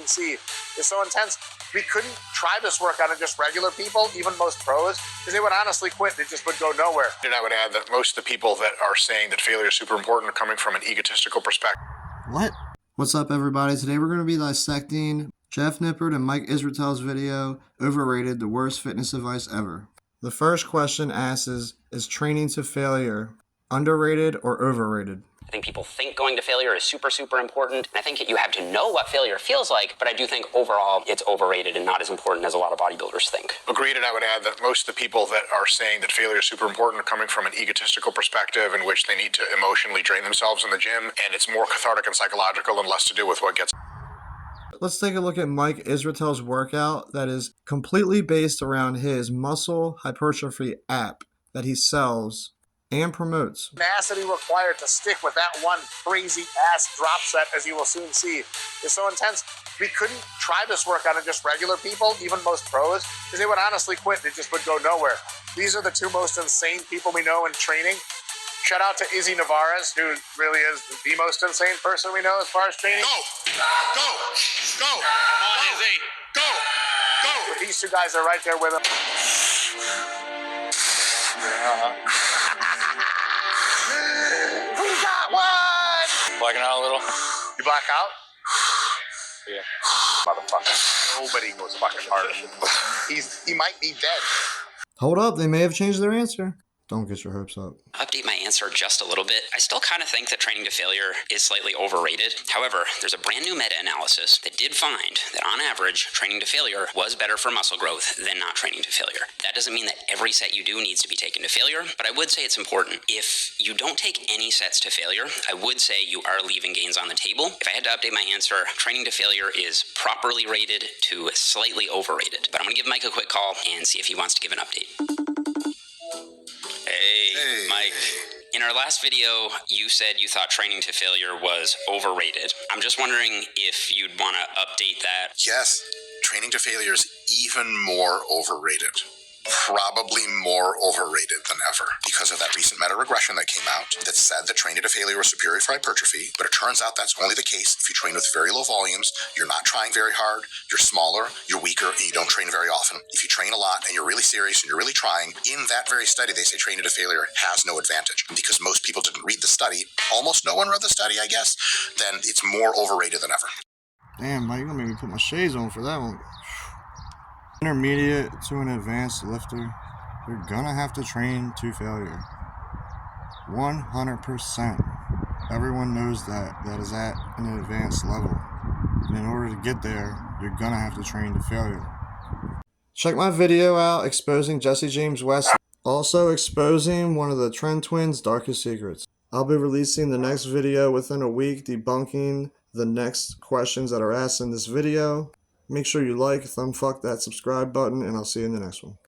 see is so intense. We couldn't try this work on just regular people, even most pros, because they would honestly quit. It just would go nowhere. And I would add that most of the people that are saying that failure is super important are coming from an egotistical perspective. What? What's up, everybody? Today we're going to be dissecting Jeff Nippard and Mike Isreatel's video, Overrated, the worst fitness advice ever. The first question asks is training to failure underrated or overrated? I think people think going to failure is super, super important. And I think you have to know what failure feels like, but I do think overall it's overrated and not as important as a lot of bodybuilders think. Agreed, and I would add that most of the people that are saying that failure is super important are coming from an egotistical perspective in which they need to emotionally drain themselves in the gym, and it's more cathartic and psychological and less to do with what gets. Let's take a look at Mike Isreatel's workout that is completely based around his muscle hypertrophy app that he sells and promotes. Tenacity required to stick with that one crazy ass drop set, as you will soon see, is so intense. We couldn't try this work on just regular people, even most pros, because they would honestly quit. It just would go nowhere. These are the two most insane people we know in training. Shout out to Izzy Navarez, who really is the most insane person we know as far as training. Go! Come on, Izzy! Go! But these two guys are right there with him. We got one! Blacking out a little? You black out? Yeah. Motherfucker. Nobody goes fucking harder. He might be dead. Hold up, they may have changed their answer. Don't get your hopes up. Update my answer just a little bit. I still kind of think that training to failure is slightly overrated. However, there's a brand new meta-analysis that did find that on average, training to failure was better for muscle growth than not training to failure. That doesn't mean that every set you do needs to be taken to failure, but I would say it's important. If you don't take any sets to failure, I would say you are leaving gains on the table. If I had to update my answer, training to failure is properly rated to slightly overrated. But I'm gonna give Mike a quick call and see if he wants to give an update. Hey, Mike. In our last video, you said you thought training to failure was overrated. I'm just wondering if you'd want to update that. Yes, training to failure is even more overrated. Probably more overrated than ever because of that recent meta-regression that came out that said that training to failure was superior for hypertrophy, but it turns out that's only the case if you train with very low volumes, you're not trying very hard, you're smaller, you're weaker, and you don't train very often. If you train a lot and you're really serious and you're really trying, in that very study they say training to failure has no advantage. And because most people didn't read the study, almost no one read the study, I guess, then it's more overrated than ever. Damn, Mike, you're gonna make me put my shades on for that one. Intermediate to an advanced lifter, you're gonna have to train to failure. 100%. Everyone knows that. That is at an advanced level. And in order to get there, you're gonna have to train to failure. Check my video out exposing Jesse James West, also exposing one of the Trend Twins' darkest secrets. I'll be releasing the next video within a week debunking the next questions that are asked in this video. Make sure you like, thumbfuck that subscribe button, and I'll see you in the next one.